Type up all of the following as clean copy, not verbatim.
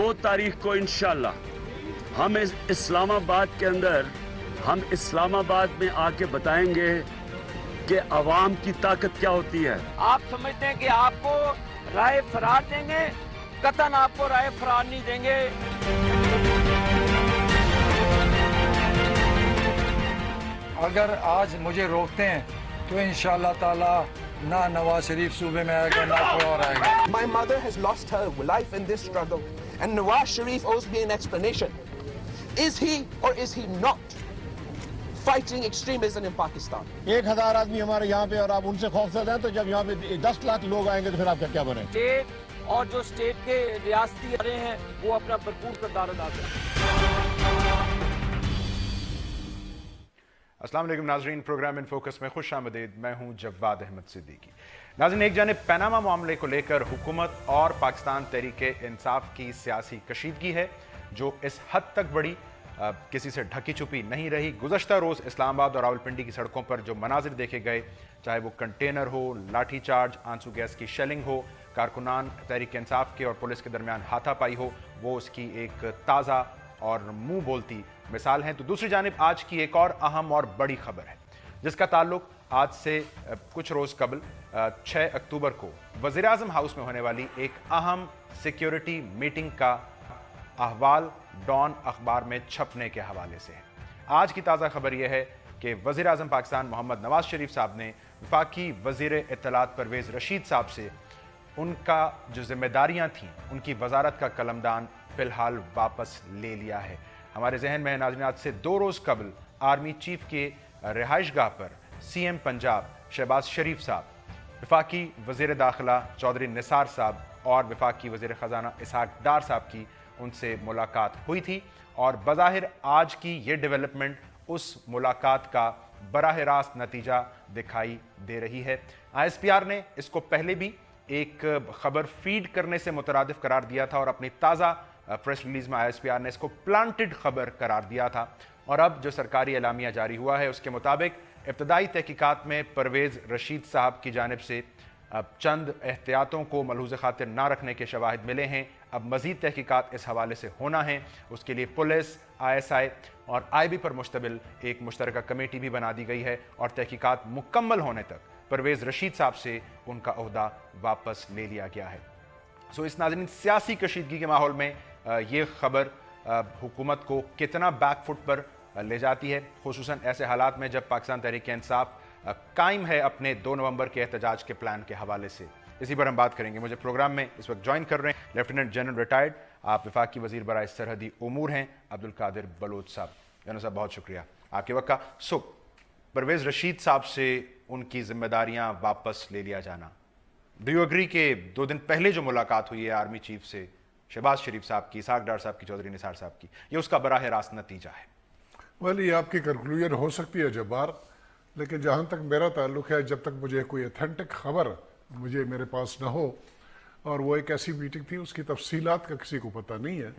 2 तारीख को इंशाल्लाह हम इस्लामाबाद के अंदर, हम इस्लामाबाद में आके बताएंगे कि अवाम की ताकत क्या होती है। आप समझते हैं कि आपको राय फरार देंगे, कतन आपको राय फरार नहीं देंगे। अगर आज मुझे रोकते हैं तो इंशाअल्लाह ताला ना नवाज शरीफ सूबे में आएगा ना कोई और आएगा। My mother has lost her life in this struggle and Nawaz Sharif owes me an explanation. Is he or is he not fighting extremism in Pakistan? 1000 आदमी हमारे यहाँ पे और आप उनसे खौफजदा हैं, तो जब यहाँ पे 10 लाख लोग आएंगे तो फिर आपका क्या बने? स्टेट और जो स्टेट के रियासती इदारे हैं वो अपना भरपूर किरदार अदा करें। अस्सलाम वालेकुम नाजरीन, प्रोग्राम इन फोकस में खुश आमदीद। मैं हूं जवाद अहमद सिद्दीकी। नाज़रीन, एक जानिब पनामा मामले को लेकर हुकूमत और पाकिस्तान तहरीके इंसाफ की सियासी कशीदगी है जो इस हद तक बड़ी किसी से ढकी छुपी नहीं रही। गुज़श्ता रोज़ इस्लामाबाद और रावलपिंडी की सड़कों पर जो मनाजिर देखे गए, चाहे वो कंटेनर हो, लाठी चार्ज, आंसू गैस की शेलिंग हो, कारकुनान तहरीक इंसाफ के और पुलिस के दरमियान हाथापाई हो, वो उसकी एक ताज़ा और मुंह बोलती मिसाल हैं। तो दूसरी जानिब आज की एक और अहम और बड़ी खबर है जिसका ताल्लुक आज से कुछ रोज़ कबल 6 अक्टूबर को वज़ीर-ए-आज़म हाउस में होने वाली एक अहम सिक्योरिटी मीटिंग का अहवाल डॉन अखबार में छपने के हवाले से है। आज की ताज़ा खबर यह है कि वज़ीर-ए-आज़म पाकिस्तान मोहम्मद नवाज शरीफ साहब ने वफाकी वज़ीर इत्तलात परवेज़ रशीद साहब से उनका जो जिम्मेदारियां थीं, उनकी वजारत का कलमदान फ़िलहाल वापस ले लिया है। हमारे जहन में नाज़रीन, आज से 2 रोज़ कबल आर्मी चीफ के रिहाइशगाह पर CM पंजाब शहबाज शरीफ साहब, वफाकी वज़ीर दाखिला चौधरी निसार साहब और वफाकी वज़ीर ख़जाना इसहाक डार साहब की उनसे मुलाकात हुई थी और बज़ाहिर आज की ये डेवलपमेंट उस मुलाकात का बराह रास्त नतीजा दिखाई दे रही है। ISPR ने इसको पहले भी एक खबर फीड करने से मुतरादिफ करार दिया था और अपनी ताज़ा प्रेस रिलीज में ISPR ने इसको प्लांटेड खबर करार दिया था। और अब जो सरकारी एलामिया जारी हुआ है उसके मुताबिक इब्तदाई तहकीकात में परवेज़ रशीद साहब की जानिब से चंद एहतियातों को मलहूज़ खातिर ना रखने के शवाहिद मिले हैं। अब मज़ीद तहकीकात इस हवाले से होना है। उसके लिए पुलिस, ISI और IB पर मुश्तमिल एक मुश्तरका कमेटी भी बना दी गई है और तहकीकात मुकम्मल होने तक परवेज़ रशीद साहब से उनका ओहदा वापस ले लिया गया है। सो इस नाज़रीन सियासी कशीदगी के माहौल में ये खबर हुकूमत को कितना बैकफुट पर ले जाती है, खुसूसन ऐसे हालात में जब पाकिस्तान तहरीक इंसाफ कायम है अपने 2 नवंबर के एहतजाज के प्लान के हवाले से। इसी पर हम बात करेंगे। मुझे प्रोग्राम में इस वक्त ज्वाइन कर रहे हैं लेफ्टिनेंट जनरल रिटायर्ड, आप वफाकी वज़ीर बराए सरहदी उमूर हैं, अब्दुल कादिर बलोच साहब। जनरल साहब बहुत शुक्रिया आपके वक्त का। सो परवेज़ रशीद साहब से उनकी जिम्मेदारियां वापस ले लिया जाना, डू यू एग्री कि 2 दिन पहले जो मुलाकात हुई है आर्मी चीफ से शहबाज शरीफ साहब की, इसहाक डार साहब की, चौधरी निसार साहब की, ये उसका बराह रास्त नतीजा है? वेल, ये आपकी कंक्लूजन हो सकती है जब्बार, लेकिन जहाँ तक मेरा ताल्लुक है, जब तक मुझे कोई अथेंटिक खबर मेरे पास ना हो और वो एक ऐसी मीटिंग थी उसकी तफसीलात का किसी को पता नहीं है,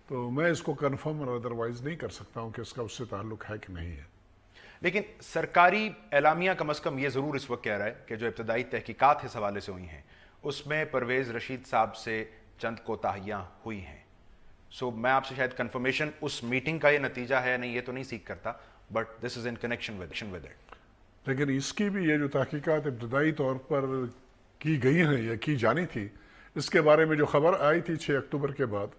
तो मैं इसको कन्फर्म और अदरवाइज नहीं कर सकता हूँ कि इसका उससे ताल्लुक है कि नहीं है। लेकिन सरकारी एलामिया कम अज़ कम ये ज़रूर इस वक्त कह रहा है कि जो इब्तदाई तहकीकात इस हवाले से हुई हैं उसमें परवेज़ रशीद साहब से चंद कोताहियाँ हुई हैं। सो मैं आपसे शायद कंफर्मेशन उस मीटिंग का ये नतीजा है नहीं, ये तो नहीं सीख करता, but this is in connection with it. लेकिन इसकी भी ये जो तहकीकात इब्तदाई तौर पर की गई हैं या की जानी थी, इसके बारे में जो खबर आई थी 6 अक्टूबर के बाद,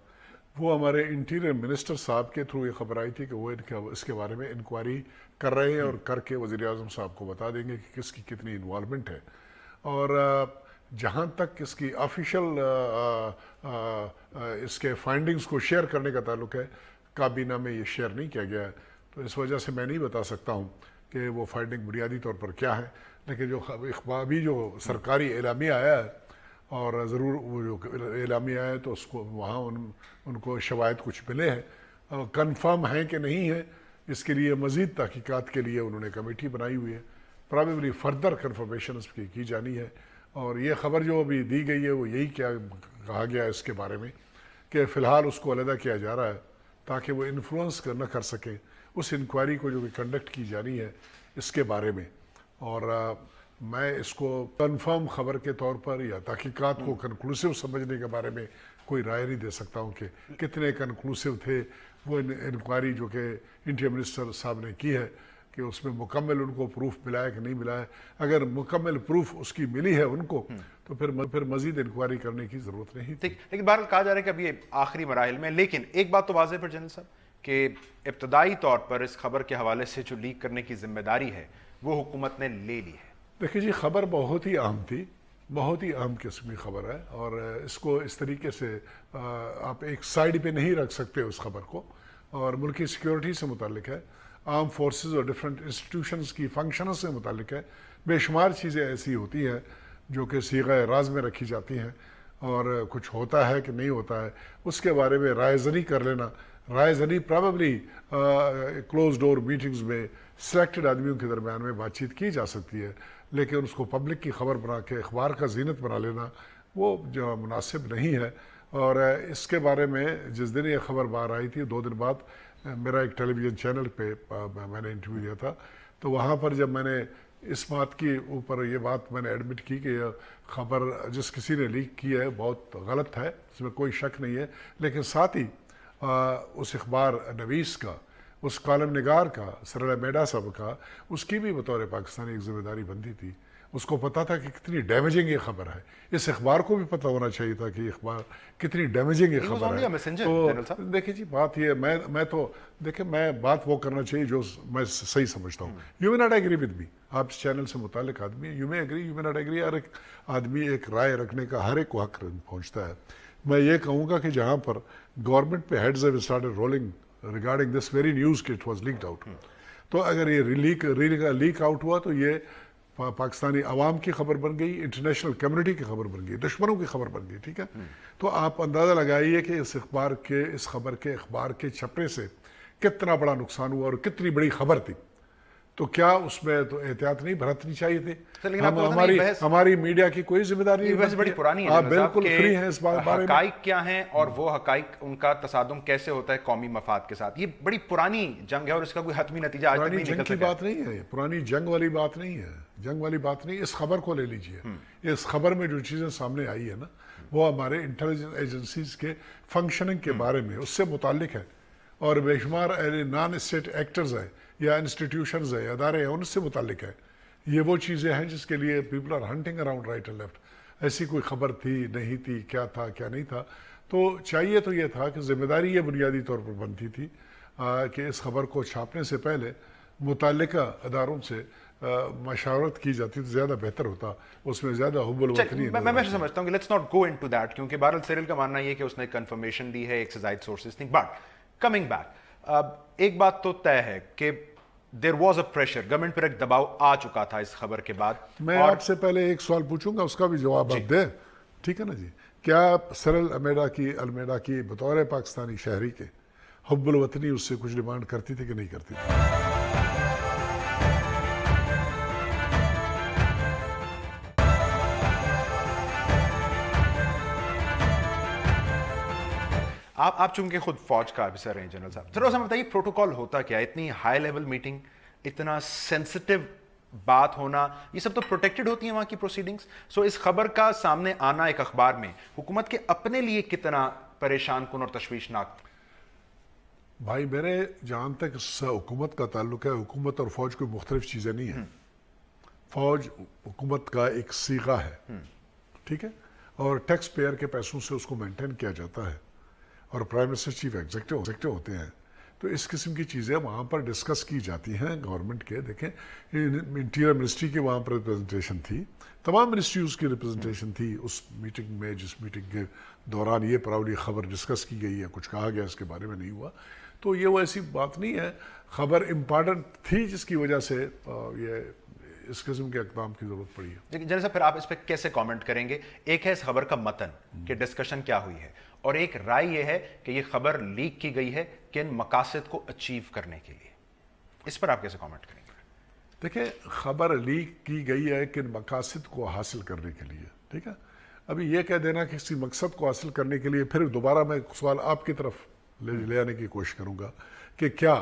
वो हमारे इंटीरियर मिनिस्टर साहब के थ्रू ये खबर आई थी कि वो इसके बारे में इंक्वायरी कर रहे हैं और करके वज़ीर-ए-आज़म साहब को बता देंगे कि किसकी कितनी इन्वॉल्वमेंट है। और जहाँ तक इसकी ऑफिशियल इसके फाइंडिंग्स को शेयर करने का ताल्लुक है, काबीना में ये शेयर नहीं किया गया है, तो इस वजह से मैं नहीं बता सकता हूँ कि वो फाइंडिंग बुनियादी तौर पर क्या है। लेकिन जो अभी जो सरकारी एलामिया आया है, और ज़रूर वो जो एलामिया आया है तो उसको वहाँ उनको शवाहिद कुछ मिले हैं, कंफर्म हैं कि नहीं है, इसके लिए मज़ीद तहकीकात के लिए उन्होंने कमेटी बनाई हुई है। प्रॉबेबली फर्दर कंफर्मेशन इसकी की जानी है। और ये ख़बर जो अभी दी गई है वो यही क्या कहा गया है इसके बारे में कि फ़िलहाल उसको अलहदा किया जा रहा है ताकि वो इन्फ्लुएंस न कर सके उस इंक्वायरी को जो भी कंडक्ट की जानी है इसके बारे में। और मैं इसको कंफर्म खबर के तौर पर या तहकीकात को कंक्लूसिव समझने के बारे में कोई राय नहीं दे सकता हूँ कि कितने कंक्लूसिव थे वो इंक्वायरी जो कि इंटीरियर मिनिस्टर साहब ने की है कि उसमें मुकम्मल उनको प्रूफ मिला है कि नहीं मिला है। अगर मुकम्मल प्रूफ उसकी मिली है उनको तो फिर मजीद इंक्वायरी करने की ज़रूरत नहीं थी। ठीक, लेकिन बहरहाल कहा जा रहा है कि अब ये आखिरी मराहिल में, लेकिन एक बात तो वाज़ेह पर जनरल साहब कि इब्तदाई तौर पर इस खबर के हवाले से जो लीक करने की जिम्मेदारी है वो हुकूमत ने ले ली है। देखिए जी, खबर बहुत ही अहम थी, बहुत ही अहम किस्म की खबर है और इसको इस तरीके से आप एक साइड पे नहीं रख सकते उस खबर को, और मुल्की सिक्योरिटी से मुतालिक है, आर्म फोर्सेस और डिफरेंट इंस्टीट्यूशंस की फंक्शन से मुतालिक है। बेशुमार चीज़ें ऐसी होती हैं जो कि सीग़ा राज में रखी जाती हैं और कुछ होता है कि नहीं होता है उसके बारे में रायज़नी कर लेना। रायज़नी प्रॉबेबली क्लोज डोर मीटिंग्स में सिलेक्टेड आदमियों के दरमियान में बातचीत की जा सकती है, लेकिन उसको पब्लिक की खबर बना के अखबार का जीनत बना लेना वो जो मुनासिब नहीं है। और इसके बारे में जिस दिन ये खबर बाहर आई थी 2 दिन बाद मेरा एक टेलीविज़न चैनल पे मैंने इंटरव्यू दिया था, तो वहाँ पर जब मैंने इस बात की ऊपर ये बात मैंने एडमिट की कि यह खबर जिस किसी ने लीक की है बहुत गलत है, इसमें कोई शक नहीं है, लेकिन साथ ही उस अखबार नवीस का, उस कॉलम निगार का, सरल मेडा साहब का, उसकी भी बतौर पाकिस्तानी एक जिम्मेदारी बनती थी। उसको पता था कि कितनी डैमेजिंग ये खबर है, इस अखबार को भी पता होना चाहिए था कि ये अखबार कितनी डैमेजिंग ये खबर है। तो देखिए जी, बात ये मैं तो देखिए मैं बात वो करना चाहिए जो मैं सही समझता हूँ। You may not agree with me, आप इस चैनल से मुतालिक आदमी, you may agree, you may not agree, हर एक आदमी एक राय रखने का हर एक को हक पहुँचता है। मैं ये कहूँगा कि जहाँ पर गवर्नमेंट पे heads have started rolling regarding this very news कि इट वाज लीक्ड आउट, तो अगर ये लीक आउट हुआ तो ये पाकिस्तानी अवाम की खबर बन गई, इंटरनेशनल कम्युनिटी की खबर बन गई, दुश्मनों की खबर बन गई। ठीक है, तो आप अंदाज़ा लगाइए कि इस खबर के अखबार के छपने से कितना बड़ा नुकसान हुआ और कितनी बड़ी खबर थी। तो क्या उसमें तो एहतियात नहीं बरतनी चाहिए थी? हमारी मीडिया की कोई जिम्मेदारी नहीं, बड़ी पुरानी है, आप बिल्कुल फ्री हैं इस बारे में। हकाइक क्या हैं और वो हकाइक उनका तसादुम कैसे होता है कौमी मफाद के साथ, ये बड़ी पुरानी जंग है और इसका कोई हतमी नतीजा आज तक नहीं निकल सका। बात नहीं है, पुरानी जंग वाली बात नहीं है, जंग वाली बात नहीं। इस खबर को ले लीजिए, इस खबर में जो चीज़ें सामने आई है ना वो हमारे इंटेलिजेंस एजेंसीज के फंक्शनिंग के बारे में उससे मुतालिक है, और बेशुमार नॉन स्टेट एक्टर्स है या इंस्टीट्यूशंस है, अदारे हैं, उनसे मुतालिक है। ये वो चीज़ें हैं जिसके लिए people are hunting around right and left. ऐसी कोई खबर थी नहीं थी, क्या था क्या नहीं था, तो चाहिए तो ये था कि जिम्मेदारी ये बुनियादी तौर पर बनती थी कि इस खबर को छापने से पहले मुताल्लिका अदारों से मशावरत की जाती तो ज़्यादा बेहतर होता, उसमें ज़्यादा हुब्बुल वतनी। मैं समझता हूँ कि let's not go into that, क्योंकि बहरहाल सिरिल का मानना ये कि उसने कंफर्मेशन दी है, एक से ज़ायद सोर्सेज थी। बट कमिंग बैक, एक बात तो तय है कि there was a pressure, government पर एक दबाव आ चुका था इस खबर के बाद। मैं आपसे पहले एक सवाल पूछूंगा, उसका भी जवाब आप दें, ठीक है ना जी? क्या सरल अलमेडा की बतौर पाकिस्तानी शहरी के हुब्बुल वतनी उससे कुछ डिमांड करती थी कि नहीं करती थी? आप चूंकि खुद फौज का ऑफिसर हैं जनरल साहब, थोड़ा सा बताइए प्रोटोकॉल होता क्या है? इतनी हाई लेवल मीटिंग, इतना सेंसिटिव बात होना, ये सब तो प्रोटेक्टेड होती है वहां की प्रोसीडिंग्स। सो इस खबर का सामने आना एक अखबार में हुकूमत के अपने लिए कितना परेशान कुन और तशवीशनाक? भाई मेरे जहां तक हुकूमत का ताल्लुक है, हुकूमत और फौज कोई मुख्तलिफ चीजें नहीं है। फौज हुकूमत का एक सीगा है, ठीक है, और टैक्स पेयर के पैसों से उसको मेंटेन किया जाता है, और प्राइम मिनिस्टर चीफ एग्जीक्यूटिव होते हैं। तो इस किस्म की चीज़ें वहाँ पर डिस्कस की जाती हैं गवर्नमेंट के। देखें, इंटीरियर मिनिस्ट्री की वहाँ पर रिप्रेजेंटेशन थी, तमाम मिनिस्ट्रीज की रिप्रेजेंटेशन थी उस मीटिंग में, जिस मीटिंग के दौरान ये प्राउडली खबर डिस्कस की गई है, कुछ कहा गया इसके बारे में नहीं हुआ। तो ये वो ऐसी बात नहीं है, खबर इम्पॉर्टेंट थी जिसकी वजह से ये इस किस्म के इक़दाम की जरूरत पड़ी है। लेकिन जनरल साहब फिर आप इस पर कैसे कमेंट करेंगे? एक है इस खबर का मतन कि डिस्कशन क्या हुई है, और एक राय ये है कि ये खबर लीक की गई है किन मकासद को अचीव करने के लिए। इस पर आप कैसे कमेंट करेंगे? देखिए, खबर लीक की गई है किन मकासद को हासिल करने के लिए, ठीक है। अभी ये कह देना कि किसी मकसद को हासिल करने के लिए, फिर दोबारा मैं सवाल आपकी तरफ ले आने की कोशिश करूंगा कि क्या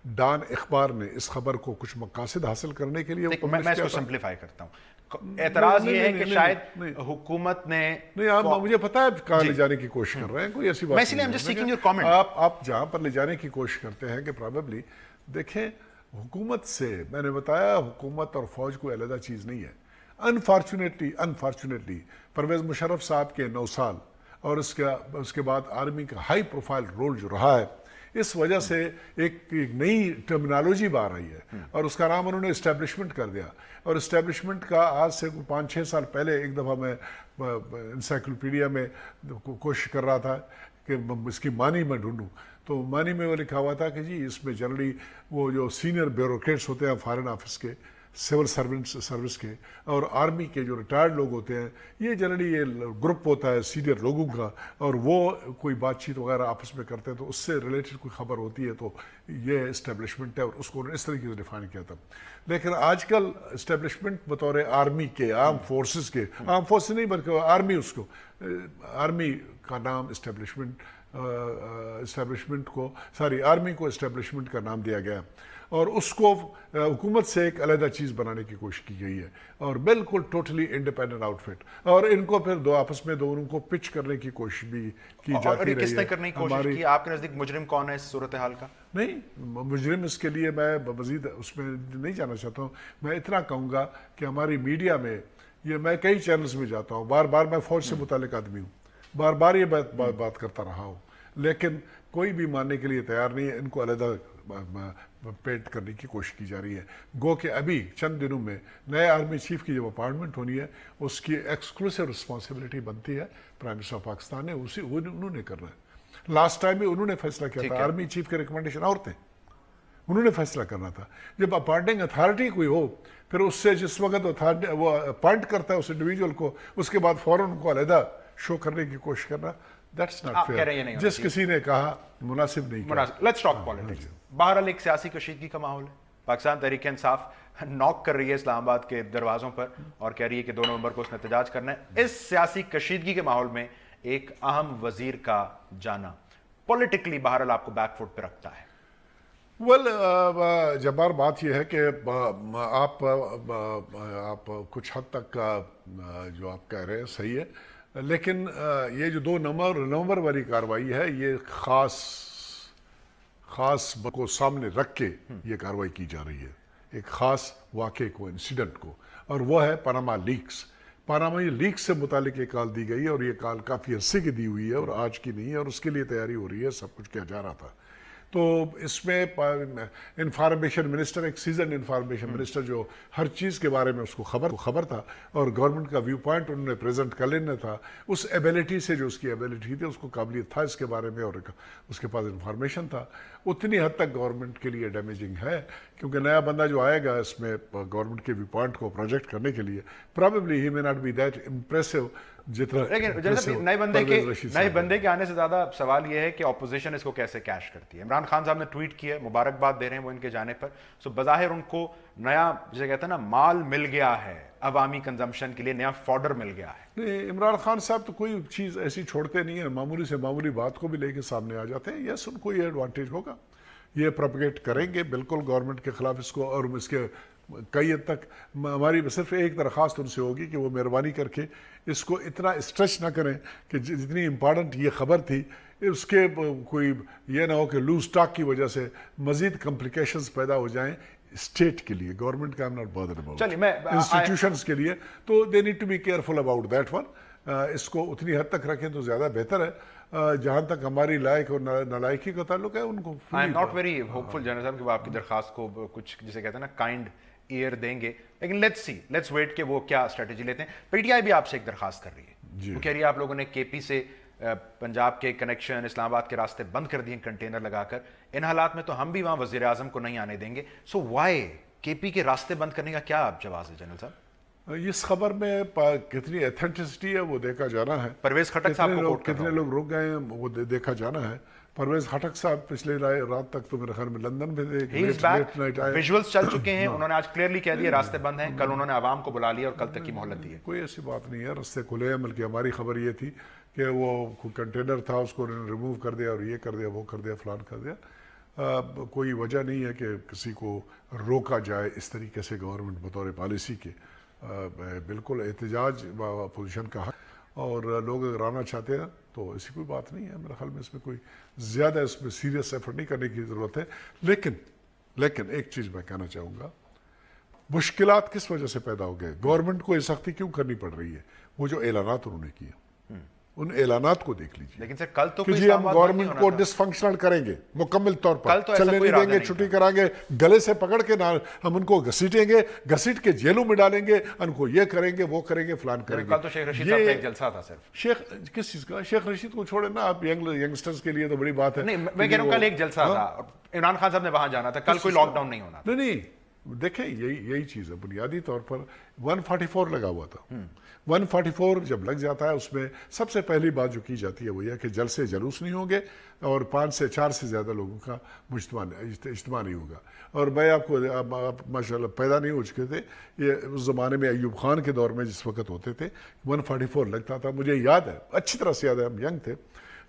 ڈان اخبار نے اس خبر کو کچھ مقاصد حاصل کرنے کے لیے میں اس کو سمپلیفائی کرتا ہوں. اعتراض یہ ہے کہ شاید حکومت نے نہیں, آپ مجھے پتا ہے کہاں لے جانے کی کوشش کر رہے ہیں, کوئی ایسی بات نہیں. آپ جہاں پر لے جانے کی کوشش کرتے ہیں کہ پرابیبلی دیکھیں حکومت سے, میں نے بتایا حکومت اور فوج کوئی علیحدہ چیز نہیں ہے. انفارچونیٹلی پرویز مشرف صاحب کے 9 سال اور اس کے بعد آرمی کا ہائی پروفائل رول جو رہا ہے, اس وجہ سے ایک نئی ٹرمینالوجی باہر آئی ہے اور اس کا نام انہوں نے اسٹیبلشمنٹ کر دیا. اور اسٹیبلشمنٹ کا آج سے 5-6 سال پہلے ایک دفعہ میں انسائکلوپیڈیا میں کوشش کر رہا تھا کہ اس کی معنی میں ڈھونڈوں, تو معنی میں وہ لکھا ہوا تھا کہ جی اس میں جنرلی وہ جو سینئر بیوروکریٹس ہوتے ہیں فارن آفس کے, سول سروس کے اور آرمی کے جو ریٹائرڈ لوگ ہوتے ہیں, یہ جنرلی یہ گروپ ہوتا ہے سینئر لوگوں کا, اور وہ کوئی بات چیت وغیرہ آپس میں کرتے ہیں تو اس سے ریلیٹڈ کوئی خبر ہوتی ہے تو یہ اسٹیبلشمنٹ ہے, اور اس کو اس طریقے سے ڈیفائن کیا تھا. لیکن آج کل اسٹیبلشمنٹ بطور آرمی کے, آرم فورسز کے, آرم فورسز نہیں بلکہ آرمی, اس کو آرمی کا نام آرمی کو اسٹیبلشمنٹ کا نام دیا گیا اور اس کو حکومت سے ایک علیحدہ چیز بنانے کی کوشش کی گئی ہے اور بالکل ٹوٹلی انڈیپینڈنٹ آؤٹ فٹ, اور ان کو پھر آپس میں دونوں کو پچ کرنے کی کوشش بھی کی جاتی رہی ہے. کس نے کرنے کی کوشش کی؟ آپ کے نزدیک مجرم کون ہے اس صورتحال کا؟ نہیں, مجرم اس کے لیے میں مزید اس میں نہیں جانا چاہتا ہوں. میں اتنا کہوں گا کہ ہماری میڈیا میں یہ, میں کئی چینلز میں جاتا ہوں, بار بار میں فوج سے متعلق آدمی ہوں, بار بار یہ بات کرتا رہا ہوں, لیکن کوئی بھی ماننے کے لیے تیار نہیں ہے. ان کو علیحدہ پینٹ کرنے کی کوشش کی جا رہی ہے. گو کہ ابھی چند دنوں میں نئے آرمی چیف کی جب اپائنٹمنٹ ہونی ہے, اس کی ایکسکلوسیو رسپانسبلٹی بنتی ہے پرائم منسٹر آف پاکستان نے, انہوں نے کرنا ہے. لاسٹ ٹائم بھی انہوں نے فیصلہ کیا تھا, آرمی چیف کے ریکمنڈیشن اور تھے, انہوں نے فیصلہ کرنا تھا. جب اپائنٹنگ اتھارٹی کوئی ہو, پھر اس سے جس وقت وہ اپائنٹ کرتا ہے اس انڈیویجول کو, اس کے بعد فوراً ان کو علیحدہ شو کرنے کی کوشش کرنا, دیٹس ناٹ فیئر. جس کسی نے کہا مناسب نہیں کیا. Let's talk politics. بہرحال ایک سیاسی کشیدگی کا ماحول ہے. پاکستان تحریک انصاف نوک کر رہی ہے اسلام آباد کے دروازوں پر اور کہہ رہی ہے کہ 2 نومبر کو اس نے احتجاج کرنا ہے. اس سیاسی کشیدگی کے ماحول میں ایک اہم وزیر کا جانا پولیٹکلی بہرحال آپ کو بیک فٹ پہ رکھتا ہے. جبار بات یہ ہے کہ آپ کچھ حد تک جو آپ کہہ رہے ہیں صحیح ہے, لیکن یہ جو 2 نومبر والی کارروائی ہے, یہ خاص کو سامنے رکھ کے یہ کارروائی کی جا رہی ہے, ایک خاص واقعے کو, انسیڈنٹ کو, اور وہ ہے پاناما لیکس. پاناما لیکس سے متعلق یہ کال دی گئی ہے, اور یہ کال کافی عرصے کی دی ہوئی ہے اور آج کی نہیں ہے, اور اس کے لیے تیاری ہو رہی ہے, سب کچھ کیا جا رہا تھا. تو اس میں انفارمیشن منسٹر, ایک سیزنڈ انفارمیشن منسٹر جو ہر چیز کے بارے میں اس کو خبر تھا اور گورنمنٹ کا ویو پوائنٹ انہوں نے پریزنٹ کر لینا تھا, اس ایبیلٹی سے, جو اس کی ایبیلٹی تھی, اس کو قابلیت تھا اس کے بارے میں اور اس کے پاس انفارمیشن تھا, اتنی حد تک گورنمنٹ کے لیے ڈیمیجنگ ہے. کیونکہ نیا بندہ جو آئے گا اس میں گورنمنٹ کے ویو پوائنٹ کو پروجیکٹ کرنے کے لیے, پرابیبلی ہی may not be that impressive جتنا. لیکن نئے بندے کے آنے سے زیادہ سوال یہ ہے کہ اپوزیشن اس کو کیسے کیش کرتی ہے. عمران خان صاحب نے ٹویٹ کیا, مبارکباد دے رہے ہیں وہ ان کے جانے پر. سو بظاہر ان کو نیا, جسے کہتے ہیں نا, مال مل گیا ہے عوامی کنزمپشن کے لیے, نیا فوڈر مل گیا ہے. نہیں, عمران خان صاحب تو کوئی چیز ایسی چھوڑتے نہیں ہیں, معمولی سے معمولی بات کو بھی لے کے سامنے آ جاتے ہیں. یس, ان کو یہ ایڈوانٹیج ہوگا, یہ پروپیگیٹ کریں گے بالکل گورنمنٹ کے خلاف اس کو, اور اس کے کئی حد تک ہماری صرف ایک درخواست ان سے ہوگی کہ وہ مہربانی کر کے اس کو اتنا اسٹریچ نہ کریں کہ جتنی امپارٹنٹ یہ خبر تھی اس کے کوئی یہ نہ ہو کہ لوز ٹاک کی وجہ سے مزید کمپلیکیشنز پیدا ہو جائیں اسٹیٹ کے لیے, گورنمنٹ کا, انسٹیٹیوشنز کے لیے. تو they need to be careful about that one. اس کو اتنی حد تک رکھیں تو زیادہ بہتر ہے. جہاں تک ہماری لائق اور نالائقی کا تعلق ہے, ان کو I am not very ہوپفل general صاحب کہ وہ آپ کی درخواست کو کچھ جسے کہتے ہیں نا کائنڈ ایئر دیں گے, لیکن لیٹس ویٹ کہ وہ کیا اسٹریٹجی لیتے ہیں. پی ٹی آئی بھی آپ سے ایک درخواست کر رہی ہے, وہ کہہ رہی ہے آپ لوگوں نے کے پی سے پنجاب کے کنیکشن, اسلام آباد کے راستے بند کر دیے کنٹینر لگا کر. ان حالات میں تو ہم بھی وہاں وزیر اعظم کو نہیں آنے دیں گے. سو وائی کے پی کے راستے بند کرنے کا کیا جواز ہے جنرل صاحب؟ اس خبر میں کتنی ایتھینٹسٹی ہے وہ دیکھا جانا ہے. پرویز خٹک صاحب کتنے لوگ رک گئے ہیں وہ دیکھا جانا ہے. پرویز خٹک صاحب پچھلے رات تک تو میرے خیال میں لندن میں ویژولز چل چکے ہیں, انہوں نے آج کلیئرلی کہہ دیا راستے بند ہیں. کل انہوں نے عوام کو بلا لیا اور کل تک کی مہلت دی ہے. کوئی ایسی بات نہیں ہے, راستے کھلے ہیں. بلکہ ہماری خبر یہ تھی کہ وہ کنٹینر تھا اس کو ریموو کر دیا اور یہ کر دیا, وہ کر دیا, فلان کر دیا. کوئی وجہ نہیں ہے کہ کسی کو روکا جائے اس طریقے سے گورنمنٹ بطور پالیسی کے. بالکل احتجاج اپوزیشن کا حق اور لوگ اگر آنا چاہتے ہیں تو ایسی کوئی بات نہیں ہے. میرے خیال میں اس میں کوئی زیادہ اس میں سیریس ایفرٹ نہیں کرنے کی ضرورت ہے. لیکن ایک چیز میں کہنا چاہوں گا, مشکلات کس وجہ سے پیدا ہو گئے, گورنمنٹ کو یہ سختی کیوں کرنی پڑ رہی ہے؟ وہ جو اعلانات انہوں نے کیے, ان اعلانات کو دیکھ لیجیے. لیکن سر کل تو کہ جی ہم گورنمنٹ کو ڈس فنکشنل کریں گے مکمل طور پر, چلنے نہیں دیں گے, چھٹی کرائیں گے, گلے سے پکڑ کے ہم ان کو گھسیٹیں گے, گھسیٹ کے جیلوں میں ڈالیں گے, ان کو یہ کریں گے, وہ کریں گے, فلان کریں گے. کل تو شیخ رشید صاحب کا ایک جلسہ تھا صرف. شیخ کس چیز کا؟ شیخ رشید کو چھوڑے نا آپ, ینگسٹرز کے لیے تو بڑی بات ہے. نہیں میں کہہ رہا ہوں کل ایک جلسہ تھا, عمران خان صاحب نے وہاں جانا تھا, کل کوئی لاک ڈاؤن نہیں ہونا. نہیں دیکھیں یہی چیز ہے بنیادی طور پر. 144 لگا ہوا تھا. 144 جب لگ جاتا ہے اس میں سب سے پہلی بات جو کی جاتی ہے وہ یہ کہ جلسے جلوس نہیں ہوں گے اور 5 سے 4 سے زیادہ لوگوں کا اجتماع نہیں ہوگا. اور میں آپ کو ماشاء اللہ پیدا نہیں ہو چکے تھے یہ اس زمانے میں, ایوب خان کے دور میں جس وقت ہوتے تھے 144 لگتا تھا. مجھے یاد ہے, اچھی طرح سے یاد ہے, ہم ینگ تھے,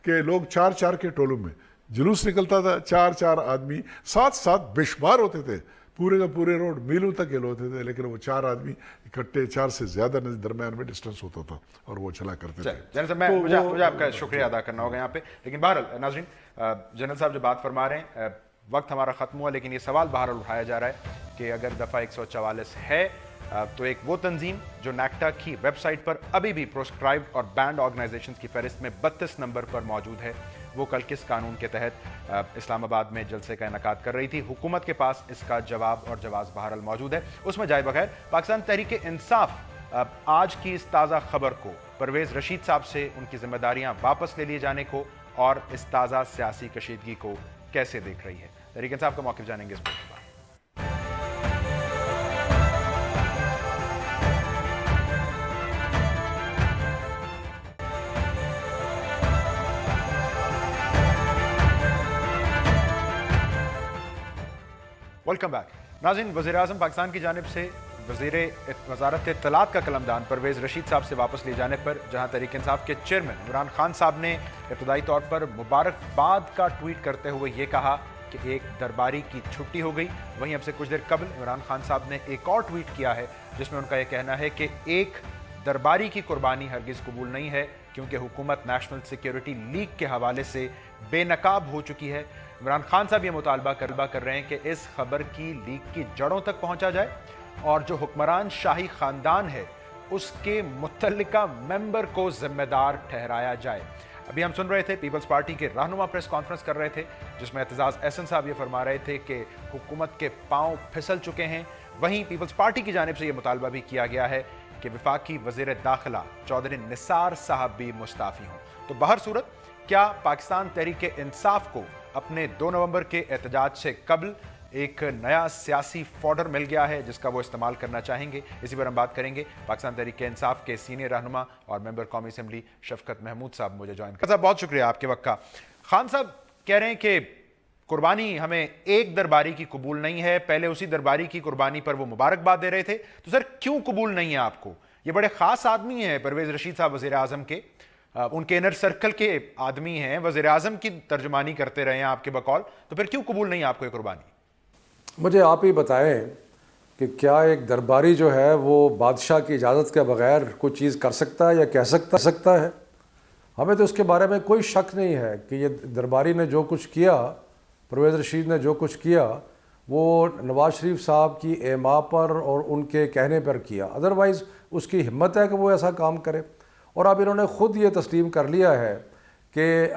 کہ لوگ 4 کے ٹولوں میں جلوس نکلتا تھا, 4 آدمی ساتھ بے شمار ہوتے تھے, پورے کا پورے روڈ میلوں تک کے ہوتے تھے, لیکن وہ 4 آدمی اکٹھے 4 سے زیادہ درمیان میں ڈسٹنس ہوتا تھا اور وہ چلا کرتے تھے. جنرل صاحب مجھے آپ کا شکریہ ادا کرنا ہوگا یہاں پہ. لیکن بہرحال ناظرین, جنرل صاحب جو بات فرما رہے ہیں, وقت ہمارا ختم ہوا, لیکن یہ سوال بہرحال اٹھایا جا رہا ہے کہ اگر دفعہ 144 ہے تو ایک وہ تنظیم جو نیکٹا کی ویب سائٹ پر ابھی بھی پروسکرائبڈ اور بینڈ آرگنائزیشنز کی فہرست میں 32 نمبر پر موجود ہے, وہ کل کس قانون کے تحت اسلام آباد میں جلسے کا انعقاد کر رہی تھی؟ حکومت کے پاس اس کا جواب اور جواز بہرحال موجود ہے. اس میں جائے بغیر پاکستان تحریک انصاف آج کی اس تازہ خبر کو, پرویز رشید صاحب سے ان کی ذمہ داریاں واپس لے لیے جانے کو اور اس تازہ سیاسی کشیدگی کو کیسے دیکھ رہی ہے؟ تحریک انصاف کا موقف جانیں گے اس پر. Welcome back. ناظرین, وزیراعظم پاکستان کی جانب سے وزارت اطلاعات کا قلمدان پرویز رشید صاحب سے واپس لیے جانے پر جہاں تحریک انصاف کے چیئرمین عمران خان صاحب نے ابتدائی طور پر مبارکباد کا ٹویٹ کرتے ہوئے یہ کہا کہ ایک درباری کی چھٹی ہو گئی, وہیں اب سے کچھ دیر قبل عمران خان صاحب نے ایک اور ٹویٹ کیا ہے جس میں ان کا یہ کہنا ہے کہ ایک درباری کی قربانی ہرگز قبول نہیں ہے کیونکہ حکومت نیشنل سیکیورٹی لیگ کے حوالے سے بے نقاب ہو چکی ہے. عمران خان صاحب یہ مطالبہ کر رہے ہیں کہ اس خبر کی لیک کی جڑوں تک پہنچا جائے اور جو حکمران شاہی خاندان ہے اس کے متعلقہ ممبر کو ذمہ دار ٹھہرایا جائے. ابھی ہم سن رہے تھے پیپلز پارٹی کے رہنما پریس کانفرنس کر رہے تھے جس میں اعتزاز احسن صاحب یہ فرما رہے تھے کہ حکومت کے پاؤں پھسل چکے ہیں. وہیں پیپلز پارٹی کی جانب سے یہ مطالبہ بھی کیا گیا ہے کہ وفاقی وزیر داخلہ چودھری نثار صاحب بھی مستعفی ہوں. تو بہر صورت کیا پاکستان تحریک انصاف کو اپنے 2 نومبر کے احتجاج سے قبل ایک نیا سیاسی فوڈر مل گیا ہے جس کا وہ استعمال کرنا چاہیں گے؟ اسی پر ہم بات کریں گے. پاکستان تحریک انصاف کے سینئر رہنما اور ممبر قومی اسمبلی شفقت محمود صاحب مجھے جوائن کر. بہت شکریہ آپ کے وقت کا. خان صاحب کہہ رہے ہیں کہ قربانی ہمیں ایک درباری کی قبول نہیں ہے, پہلے اسی درباری کی قربانی پر وہ مبارکباد دے رہے تھے, تو سر کیوں قبول نہیں ہے آپ کو؟ یہ بڑے خاص آدمی ہیں پرویز رشید صاحب, وزیر اعظم کے, ان کے انر سرکل کے آدمی ہیں, وزیر اعظم کی ترجمانی کرتے رہے ہیں آپ کے بقول, تو پھر کیوں قبول نہیں آپ کو یہ قربانی؟ مجھے آپ ہی بتائیں کہ کیا ایک درباری جو ہے وہ بادشاہ کی اجازت کے بغیر کوئی چیز کر سکتا ہے یا کہہ سکتا ہے؟ ہمیں تو اس کے بارے میں کوئی شک نہیں ہے کہ یہ درباری نے جو کچھ کیا, پرویز رشید نے جو کچھ کیا, وہ نواز شریف صاحب کی ایما پر اور ان کے کہنے پر کیا, ادروائز اس کی ہمت ہے کہ وہ ایسا کام کرے. اور اب انہوں نے خود یہ تسلیم کر لیا ہے کہ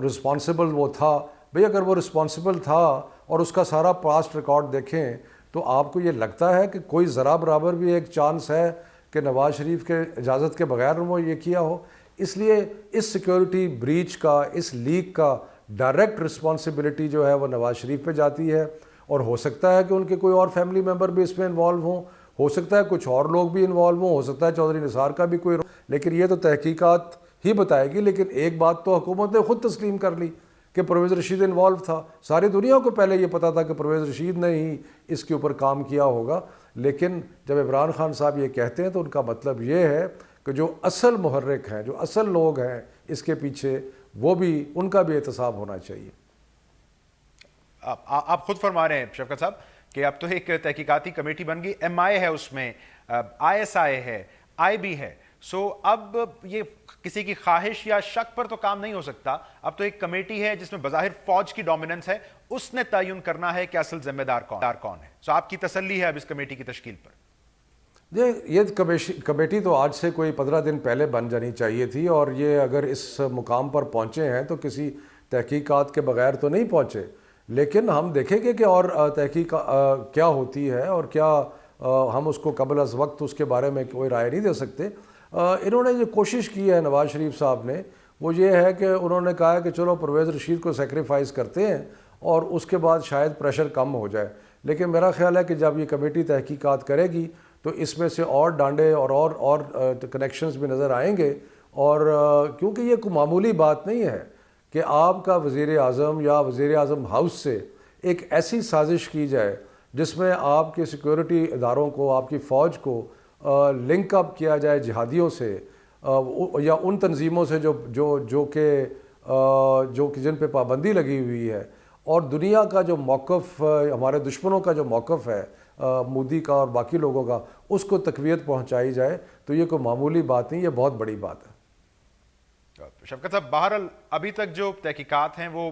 رسپانسبل وہ تھا. بھئی اگر وہ رسپانسبل تھا اور اس کا سارا پاسٹ ریکارڈ دیکھیں تو آپ کو یہ لگتا ہے کہ کوئی ذرا برابر بھی ایک چانس ہے کہ نواز شریف کے اجازت کے بغیر وہ یہ کیا ہو؟ اس لیے اس سیکیورٹی بریچ کا, اس لیک کا ڈائریکٹ رسپانسبلٹی جو ہے وہ نواز شریف پہ جاتی ہے. اور ہو سکتا ہے کہ ان کے کوئی اور فیملی ممبر بھی اس میں انوالو ہوں, ہو سکتا ہے کچھ اور لوگ بھی انوالو ہوں, ہو سکتا ہے چودھری نثار کا بھی کوئی, لیکن یہ تو تحقیقات ہی بتائے گی. لیکن ایک بات تو حکومت نے خود تسلیم کر لی کہ پرویز رشید انوالو تھا. ساری دنیا کو پہلے یہ پتا تھا کہ پرویز رشید نے ہی اس کے اوپر کام کیا ہوگا. لیکن جب عمران خان صاحب یہ کہتے ہیں تو ان کا مطلب یہ ہے کہ جو اصل محرک ہیں, جو اصل لوگ ہیں اس کے پیچھے, وہ بھی ان کا بھی احتساب ہونا چاہیے. آپ خود فرما رہے ہیں شفقت صاحب کہ اب تو ایک تحقیقاتی کمیٹی بن گئی, ایم آئی ہے اس میں, آئی ایس آئی ہے, آئی بی ہے, سو اب یہ کسی کی خواہش یا شک پر تو کام نہیں ہو سکتا, اب تو ایک کمیٹی ہے جس میں بظاہر فوج کی ڈومیننس ہے, اس نے تعین کرنا ہے کہ اصل ذمہ دار کون ہے. سو آپ کی تسلی ہے اب اس کمیٹی کی تشکیل پر؟ یہ کمیٹی تو آج سے کوئی 15 دن پہلے بن جانی چاہیے تھی, اور یہ اگر اس مقام پر پہنچے ہیں تو کسی تحقیقات کے بغیر تو نہیں پہنچے, لیکن ہم دیکھیں گے کہ اور تحقیق کیا ہوتی ہے اور کیا ہم اس کو قبل از وقت اس کے بارے میں کوئی رائے نہیں دے سکتے. انہوں نے جو کوشش کی ہے نواز شریف صاحب نے, وہ یہ ہے کہ انہوں نے کہا ہے کہ چلو پرویز رشید کو سیکریفائز کرتے ہیں اور اس کے بعد شاید پریشر کم ہو جائے, لیکن میرا خیال ہے کہ جب یہ کمیٹی تحقیقات کرے گی تو اس میں سے اور ڈانڈے اور کنیکشنز بھی نظر آئیں گے, اور کیونکہ یہ کوئی معمولی بات نہیں ہے کہ آپ کا وزیر اعظم یا وزیر اعظم ہاؤس سے ایک ایسی سازش کی جائے جس میں آپ کے سیکورٹی اداروں کو, آپ کی فوج کو لنک اپ کیا جائے جہادیوں سے یا ان تنظیموں سے جو کہ جن پہ پابندی لگی ہوئی ہے, اور دنیا کا جو موقف, ہمارے دشمنوں کا جو موقف ہے مودی کا اور باقی لوگوں کا, اس کو تقویت پہنچائی جائے, تو یہ کوئی معمولی بات نہیں, یہ بہت بڑی بات ہے. شفقت صاحب, بہرحال ابھی تک جو تحقیقات ہیں وہ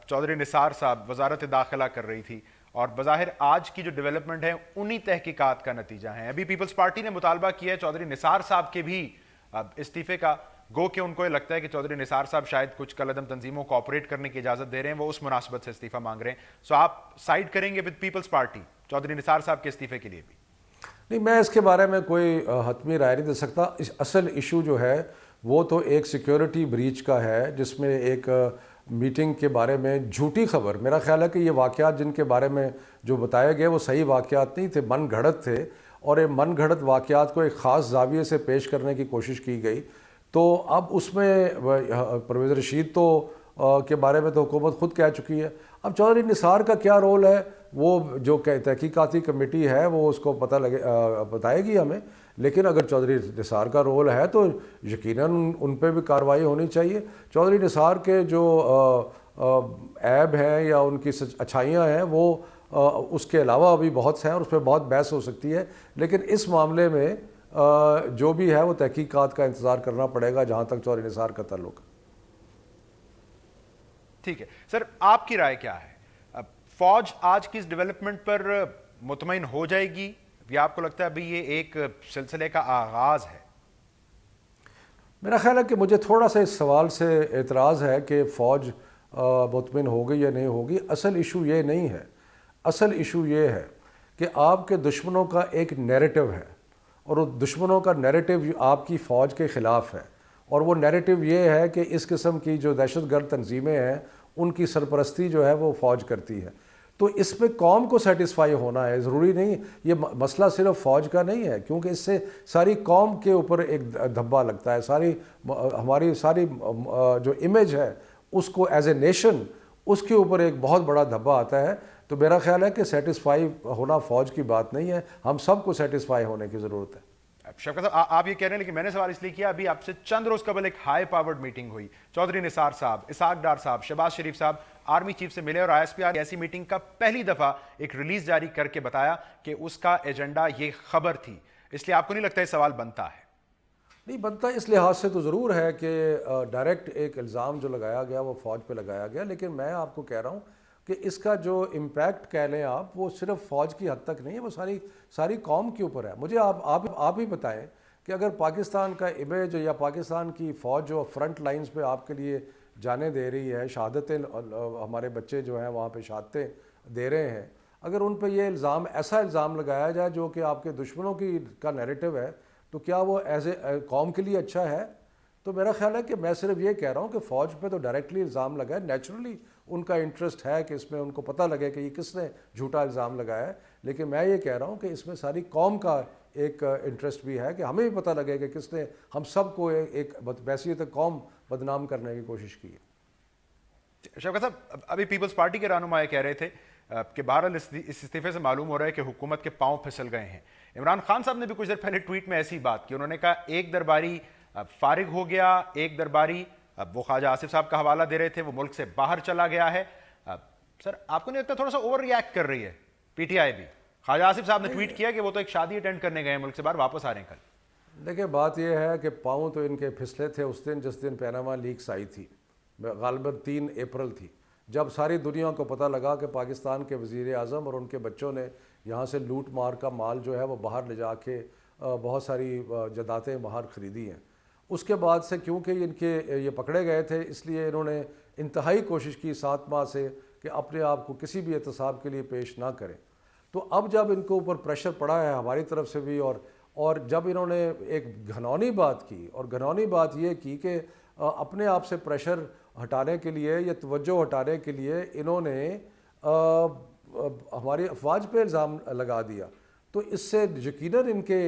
چودھری نثار صاحب وزارت داخلہ کر رہی تھی, اور بظاہر آج کی جو ڈیولپمنٹ ہے انہی تحقیقات کا نتیجہ ہے. ابھی پیپلز پارٹی نے مطالبہ کیا ہے چودھری نثار صاحب کے بھی استعفے کا, گو کہ ان کو یہ لگتا ہے کہ چودھری نثار صاحب شاید کچھ کالعدم تنظیموں کو آپریٹ کرنے کی اجازت دے رہے ہیں, وہ اس مناسبت سے استعفیٰ مانگ رہے ہیں. سو آپ سائڈ کریں گے ود پیپلز پارٹی چودھری نثار صاحب کے استعفے کے لیے بھی؟ نہیں, میں اس کے بارے میں کوئی حتمی رائے نہیں دے سکتا. اصل ایشو جو ہے وہ تو ایک سیکیورٹی بریچ کا ہے, جس میں ایک میٹنگ کے بارے میں جھوٹی خبر, میرا خیال ہے کہ یہ واقعات جن کے بارے میں جو بتائے گئے وہ صحیح واقعات نہیں تھے, من گھڑت تھے, اور یہ من گھڑت واقعات کو ایک خاص زاویے سے پیش کرنے کی کوشش کی گئی. تو اب اس میں پرویز رشید تو کے بارے میں تو حکومت خود کہہ چکی ہے. اب چودھری نثار کا کیا رول ہے وہ جو تحقیقاتی کمیٹی ہے وہ اس کو بتائے گی ہمیں, لیکن اگر چودھری نثار کا رول ہے تو یقیناً ان پہ بھی کارروائی ہونی چاہیے. چودھری نثار کے جو عیب ہیں یا ان کی اچھائیاں ہیں وہ اس کے علاوہ بھی بہت ہیں, اور اس پہ بہت بحث ہو سکتی ہے, لیکن اس معاملے میں جو بھی ہے وہ تحقیقات کا انتظار کرنا پڑے گا جہاں تک چودھری نثار کا تعلق ہے. ٹھیک ہے سر, آپ کی رائے کیا ہے؟ فوج آج کی اس ڈیولپمنٹ پر مطمئن ہو جائے گی یا آپ کو لگتا ہے ابھی یہ ایک سلسلے کا آغاز ہے؟ میرا خیال ہے کہ مجھے تھوڑا سا اس سوال سے اعتراض ہے کہ فوج مطمئن ہوگی یا نہیں ہوگی. اصل ایشو یہ نہیں ہے, اصل ایشو یہ ہے کہ آپ کے دشمنوں کا ایک نیریٹو ہے, اور وہ دشمنوں کا نیریٹو آپ کی فوج کے خلاف ہے, اور وہ نیریٹو یہ ہے کہ اس قسم کی جو دہشت گرد تنظیمیں ہیں ان کی سرپرستی جو ہے وہ فوج کرتی ہے. تو اس پہ قوم کو سیٹسفائی ہونا ہے, ضروری نہیں, یہ مسئلہ صرف فوج کا نہیں ہے, کیونکہ اس سے ساری قوم کے اوپر ایک دھبا لگتا ہے, ہماری ساری جو امیج ہے اس کو ایز اے نیشن اس کے اوپر ایک بہت بڑا دھبا آتا ہے. تو میرا خیال ہے کہ سیٹسفائی ہونا فوج کی بات نہیں ہے, ہم سب کو سیٹسفائی ہونے کی ضرورت ہے. شفقت صاحب, آپ یہ کہہ رہے ہیں, لیکن میں نے سوال اس لیے کیا, ابھی آپ سے چند روز قبل ایک ہائی پاورڈ میٹنگ ہوئی, چودھری نثار صاحب, اسحاق ڈار صاحب, شہباز شریف صاحب آرمی چیف سے ملے, اور آئی ایس پی آر ایسی میٹنگ کا پہلی دفعہ ایک ریلیز جاری کر کے بتایا کہ اس کا ایجنڈا یہ خبر تھی. اس لیے آپ کو نہیں لگتا یہ سوال بنتا ہے؟ نہیں بنتا, اس لحاظ سے تو ضرور ہے کہ ڈائریکٹ ایک الزام جو لگایا گیا وہ فوج پہ لگایا گیا, لیکن میں آپ کو کہہ رہا ہوں کہ اس کا جو امپیکٹ کہہ لیں آپ, وہ صرف فوج کی حد تک نہیں ہے, وہ ساری قوم کے اوپر ہے. مجھے آپ ہی بتائیں کہ اگر پاکستان کا امیج یا پاکستان کی فوج جو فرنٹ لائنز پہ آپ کے لیے جانے دے رہی ہے, شہادتیں ہمارے بچے جو ہیں وہاں پہ شہادتیں دے رہے ہیں, اگر ان پہ یہ ایسا الزام لگایا جائے جو کہ آپ کے دشمنوں کا نیریٹو ہے, تو کیا وہ ایز اے قوم کے لیے اچھا ہے؟ تو میرا خیال ہے کہ میں صرف یہ کہہ رہا ہوں کہ فوج پہ تو ڈائریکٹلی الزام لگا ہے, نیچرلی ان کا انٹرسٹ ہے کہ اس میں ان کو پتہ لگے کہ یہ کس نے جھوٹا الزام لگایا ہے, لیکن میں یہ کہہ رہا ہوں کہ اس میں ساری قوم کا ایک انٹرسٹ بھی ہے کہ ہمیں بھی پتہ لگے کہ کس نے ہم سب کو ایک بحیثیت قوم بدنام کرنے کی کوشش کی ہے. شوکت صاحب, ابھی پیپلز پارٹی کے رہنما یہ کہہ رہے تھے کہ بہرحال اس استعفے سے معلوم ہو رہا ہے کہ حکومت کے پاؤں پھسل گئے ہیں. عمران خان صاحب نے بھی کچھ دیر پہلے ٹویٹ میں ایسی بات کی, انہوں نے کہا ایک درباری فارغ ہو گیا, ایک درباری وہ خواجہ آصف صاحب کا حوالہ دے رہے تھے, وہ ملک سے باہر چلا گیا ہے. सर आपको नहीं लगता थोड़ा सा ओवर रिएक्ट कर रही है पीटीआई भी? ख्वाजा आसिफ साहब ने ट्वीट किया कि वो तो एक शादी अटेंड करने गए मुल्क से बाहर, वापस आ रहे हैं कल। देखिए बात यह है कि पाँव तो इनके फिसले थे उस दिन जिस दिन पैनामा लीक्स आई थी, गालिबन 3 अप्रैल थी, जब सारी दुनिया को पता लगा कि पाकिस्तान के वज़ीर आज़म और उनके बच्चों ने यहाँ से लूट मार का माल जो है वो बाहर ले जाके बहुत सारी जदातें बाहर ख़रीदी हैं। उसके बाद से क्योंकि इनके ये पकड़े गए थे इसलिए इन्होंने इंतहाई कोशिश की 7 माह से कि अपने आप को किसी भी एहतसाब के लिए पेश ना करें। तो अब जब इनको ऊपर प्रेशर पड़ा है हमारी तरफ से भी, और जब इन्होंने एक घनौनी बात की, और घनौनी बात ये की कि अपने आप से प्रेशर हटाने के लिए या तवज्जो हटाने के लिए इन्होंने हमारी अफवाज पे इल्ज़ाम लगा दिया, तो इससे यकीनन इनके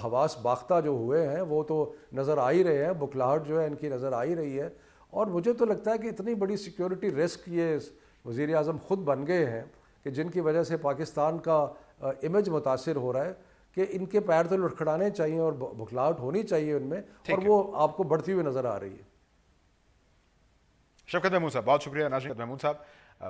हवास बाख्ता जो हुए हैं वो तो नज़र आ ही रहे हैं, बुखलाहट जो है इनकी नज़र आ ही रही है। और मुझे तो लगता है कि इतनी बड़ी सिक्योरिटी रिस्क ये वज़ीर आज़म ख़ुद बन गए हैं कि जिनकी वजह से पाकिस्तान का इमेज मुतासिर हो रहा है कि इनके पैर तो लुढ़खड़ाने चाहिए और बुखलाहट होनी चाहिए उनमें, और वो आपको बढ़ती हुई नज़र आ रही है। शौकत महमूद साहब बहुत शुक्रिया। नाज़रीन, महमूद साहब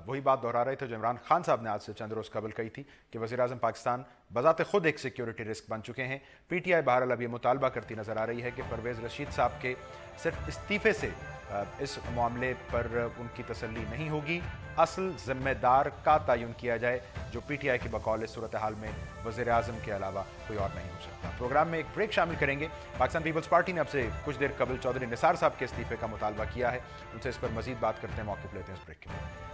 वही बात दोहरा रहे थे जो इमरान खान साहब ने आज से चंद रोज़ कबल कही थी कि वज़ीर आज़म पाकिस्तान बज़ाते खुद एक सिक्योरिटी रिस्क बन चुके हैं। पीटीआई बहरहाल अब ये मुतालबा करती नज़र आ रही है कि परवेज़ रशीद साहब के सिर्फ इस्तीफ़े से इस मामले पर उनकी तसल्ली नहीं होगी, असल ज़िम्मेदार का तयन किया जाए जो पीटीआई की बकौल इस सूरत हाल में वज़ीर आज़म के अलावा कोई और नहीं हो सकता। प्रोग्राम में एक ब्रेक शामिल करेंगे। पाकिस्तान पीपल्स पार्टी ने अब से कुछ देर कबल चौधरी निसार साहब के इस्तीफ़े का मुतालबा किया है, उनसे इस पर मज़ीद बात करते हैं। मौके लेते हैं इस ब्रेक के बाद।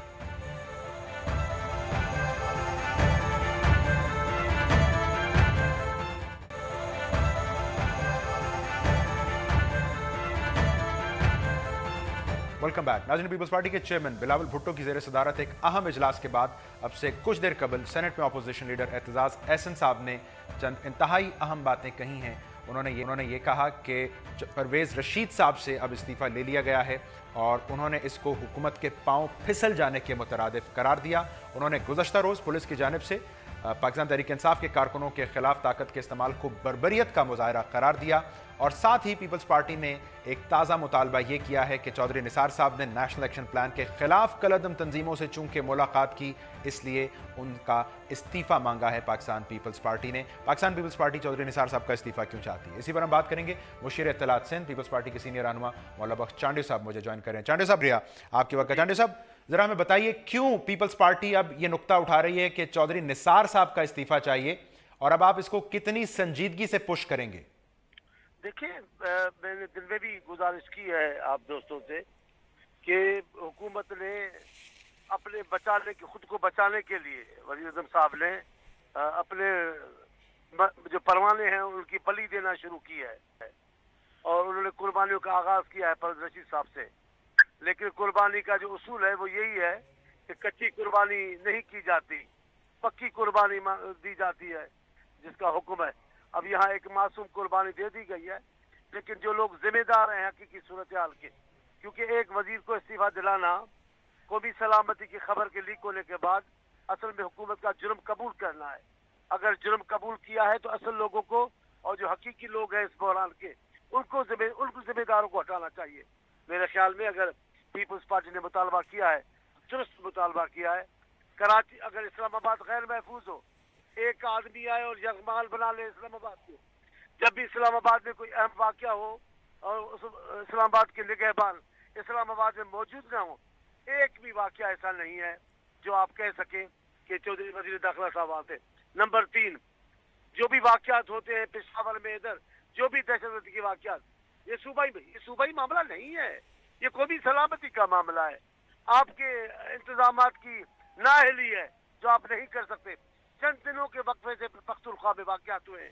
Welcome back. नाज़रीन, पीपल्स पार्टी के चेयरमैन बिलावल भुट्टो की ज़ेर सदारत एक अहम इजलास के बाद अब से कुछ देर कबल सेनेट में अपोजिशन लीडर एतजाज़ एहसन साहब ने चंद इंतहाई अहम बातें कही हैं। उन्होंने ये कहा कि परवेज़ रशीद साहब से अब इस्तीफ़ा ले लिया गया है और उन्होंने इसको हुकूमत के पांव फिसल जाने के मुतरादिफ करार दिया। उन्होंने गुज़श्ता रोज़ पुलिस की जानिब से पाकिस्तान तहरीक इंसाफ के कारकुनों के खिलाफ ताकत के इस्तेमाल को बर्बरियत का मुजाहरा करार दिया और साथ ही पीपल्स पार्टी ने एक ताज़ा मुतालबा ये किया है कि चौधरी निसार साहब ने नेशनल एक्शन प्लान के खिलाफ कलअदम तंजीमों से चूंकि मुलाकात की इसलिए उनका इस्तीफ़ा मांगा है पाकिस्तान पीपल्स पार्टी ने। पाकिस्तान पीपल्स पार्टी चौधरी निसार साहब का इस्तीफ़ा क्यों चाहती है, इसी पर हम बात करेंगे। मुशीर इत्तलात सिंध पीपल्स पार्टी के सीनियर रहनुमा मौला बख्श चांडियो साहब मुझे ज्वाइन करें। चांडियो साहब, रिया आपके वक्त। चांडियो साहब, जरा हमें बताइए क्यों पीपल्स पार्टी अब ये नुक्ता उठा रही है कि चौधरी निसार साहब का इस्तीफा चाहिए और अब आप इसको कितनी संजीदगी से पुश करेंगे? देखिए, मैंने दिल में भी गुजारिश की है आप दोस्तों से कि हुकूमत ने अपने खुद को बचाने के लिए वज़ीर आज़म साहब ने अपने जो परवाने हैं उनकी बलि देना शुरू की है और उन्होंने कुर्बानियों का आगाज किया है परवेज़ रशीद साहब से। लेकिन कुर्बानी का जो उसूल है वो यही है कि कच्ची कुर्बानी नहीं की जाती, पक्की कुर्बानी दी जाती है जिसका हुक्म है। अब यहाँ एक मासूम कुर्बानी दे दी गई है, लेकिन जो लोग जिम्मेदार हैं हकीकी सूरत हाल के, क्योंकि एक वजीर को इस्तीफा दिलाना कौमी सलामती की खबर के लीक होने के बाद असल में हुकूमत का जुर्म कबूल करना है। अगर जुर्म कबूल किया है तो असल लोगों को और जो हकीकी लोग हैं इस बहरान के उनको जिम्मेदारों को हटाना चाहिए। मेरे ख्याल में अगर पीपल्स पार्टी ने मुतालबा किया है, दुरुस्त मुतालबा किया है। कराची अगर इस्लामाबाद गैर महफूज हो, एक आदमी आए और यगमाल बना ले इस्लामाबाद को, जब भी इस्लामाबाद में कोई अहम वाक़या हो और इस्लामाबाद के निगहबान इस्लामाबाद में मौजूद ना हो, एक भी वाक़या ऐसा नहीं है जो आप कह सकें कि चौधरी वज़ीर दाखिला साहब आते। नंबर 3, जो भी वाक़यात होते हैं पेशावर में, इधर जो भी दहशतगर्दी के वाक़यात, ये सूबाई मामला नहीं है, ये कौमी सलामती का मामला है। आपके इंतजामात की नाअहली है जो आप नहीं कर सकते। चंद दिनों के वक्फे से पख्तूनख्वा में वाक़यात हुए,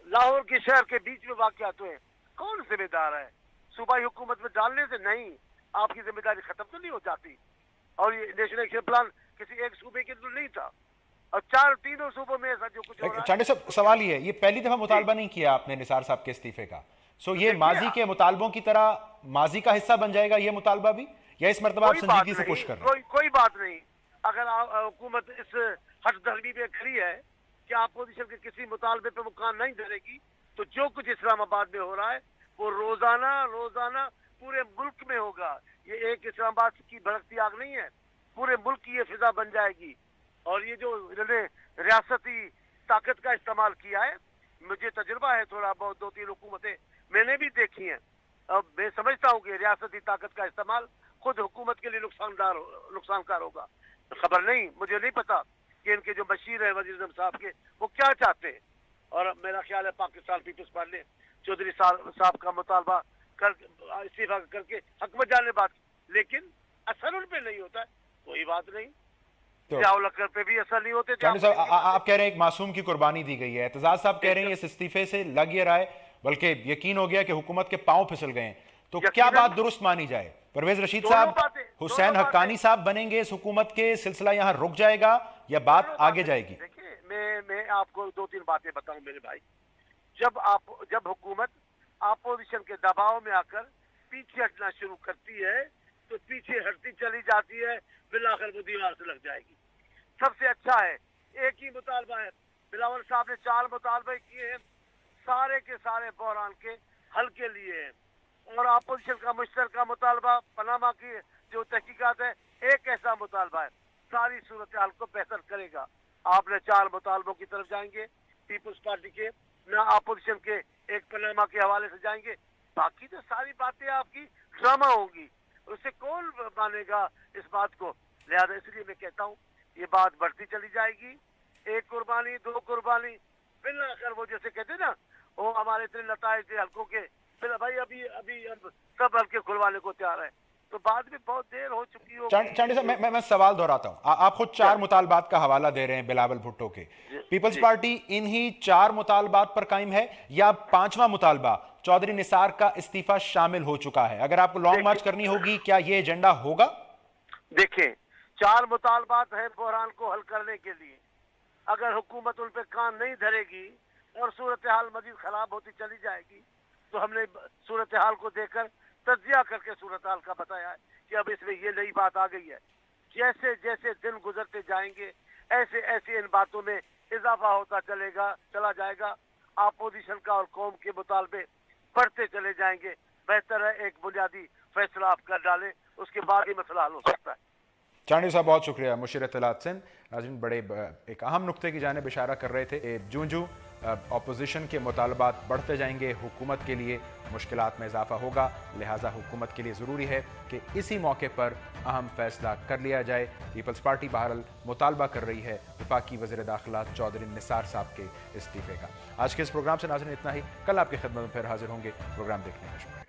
लाहौर के शहर के बीच में वाक़यात हुए, कौन जिम्मेदार है? सूबाई हुकूमत में डालने से नहीं, आपकी जिम्मेदारी खत्म तो नहीं हो जाती। और ये नेशनल एक्शन प्लान किसी एक सूबे के लिए नहीं था और तीनों सूबों में ऐसा जो कुछ हो रहा है। चांडियो साहब, सवाल ये है, ये पहली दफा मुतालबा नहीं किया आपने निसार साहब के इस्तीफे का, सो ये माजी के मुतालबों की तरह माजी का हिस्सा बन जाएगा ये मुतालबा भी, या इस मरतबा आप संजीदगी से पुश कर रहे हैं? कोई बात नहीं। अगर हुकूमत इस हठधर्मी में खड़ी है कि अपोजिशन के किसी मुतालबे पे वो कान नहीं धरेगी, तो जो कुछ इस्लामाबाद में हो रहा है वो रोजाना पूरे मुल्क में होगा। ये एक इस्लामाबाद की भड़कती आग नहीं है, पूरे मुल्क की ये फिजा बन जाएगी। और ये जो इन्होंने रियासती ताकत का इस्तेमाल किया है, मुझे तजुर्बा है थोड़ा बहुत, 2-3 हुकूमतें मैंने भी देखी हैं। अब मैं समझता हूँ कि रियासती ताकत का इस्तेमाल खुद हुकूमत के लिए नुकसानकार होगा। खबर नहीं, मुझे नहीं पता कि इनके जो मशीर है वज़ीर आज़म साहब के, वो क्या चाहते हैं। और मेरा ख्याल है पाकिस्तान पीपल्स पार्टी चौधरी साहब का मुतालबा कर इस्तीफा करके हक में जाने बात, लेकिन असर उन पे नहीं होता है, कोई बात नहीं। जियाउल पे भी असर नहीं होते। चांडी साहब, आप कह रहे हैं एक मासूम की कुर्बानी दी गई है, एतजाज साहब कह रहे हैं इस इस्तीफे से लग ये रहा है, बल्कि यकीन हो गया कि हुकूमत के पांव फिसल गए हैं, तो क्या बात दुरुस्त मानी जाए? परवेज रशीद साहब, हुसैन हक्कानी साहब बनेंगे इस हुकूमत के, सिलसिला यहाँ रुक जाएगा या बात आगे जाएगी? देखिए, मैं आपको 2-3 बातें बताऊं मेरे भाई। जब हुकूमत अपोजिशन के दबाव में आकर पीछे हटना शुरू करती है तो पीछे हटती चली जाती है, बिलाखिर वो दीवार से लग जाएगी। सबसे अच्छा है, एक ही मुतालबा है, बिलावल साहब ने 4 मुतालबे किए हैं, सारे के सारे बहरान के हल के लिए हैं। और अपोजिशन का मुश्तरका मुतालबा पनामा की जो तहकीकात है, एक ऐसा मुतालबा है, सारी सूरत हाल को बेहतर करेगा। आपने 4 मुतालबों की तरफ जाएंगे पीपल्स पार्टी के, ना अपोजिशन के एक पनामा के हवाले से जाएंगे, बाकी तो सारी बातें आपकी ड्रामा होंगी, उससे कौन मानेगा इस बात को। लिहाजा इसलिए मैं कहता हूँ ये बात बढ़ती चली जाएगी, 1 कुर्बानी 2 कुर्बानी, फिर आकर वो जैसे कहते हैं ना, वो हमारे इतने नताइज थे हल्कों के, फिर भाई अभी सब हल्के खुलवाने को तैयार है, तो बाद में बहुत देर हो चुकी हो। चांडी साहब, मैं सवाल दोहराता हूं, आप खुद 4 मुतालबात का हवाला दे रहे हैं बिलावल भुट्टो के, पीपल्स पार्टी इन्हीं 4 मुतालबात पर कायम है या 5वां मुतालबा चौधरी निसार का इस्तीफा शामिल हो चुका है? अगर आपको लॉन्ग मार्च करनी होगी, क्या ये एजेंडा होगा? देखें, 4 मुतालबात है बहरान को हल करने के लिए, अगर हुकूमत उन पे कान नहीं धरेगी और सूरत हाल मजीद खराब होती चली जाएगी, तो हमने सूरत हाल को देखकर तज्जिया करके सूरत हाल का बताया है कि अब इसमें ये नई बात आ गई है। जैसे जैसे दिन गुजरते जाएंगे ऐसे ऐसे इन बातों में इजाफा होता चला जाएगा, अपोजिशन का और कौम के मुतालबे बढ़ते चले जाएंगे। बेहतर है एक बुनियादी फैसला आप कर डालें, उसके बाद ही मसला हल हो सकता है। चांडी साहब, बहुत शुक्रिया। मुशीर इत्तलात सिंध नाज़रीन बड़े एक अहम नुक्ते की जानिब इशारा कर रहे थे। जूं अपोजिशन के मुतालबात बढ़ते जाएंगे, हुकूमत के लिए मुश्किलात में इजाफा होगा, लिहाजा हुकूमत के लिए ज़रूरी है कि इसी मौके पर अहम फैसला कर लिया जाए। पीपल्स पार्टी बहरहाल मुतालबा कर रही है वफाकी वज़ीर दाखिला चौधरी निसार साहब के इस्तीफे का। आज के इस प्रोग्राम से नाज़रीन इतना ही, कल आपकी खिदमत में फिर हाजिर होंगे। प्रोग्राम देखने का शुक्रिया।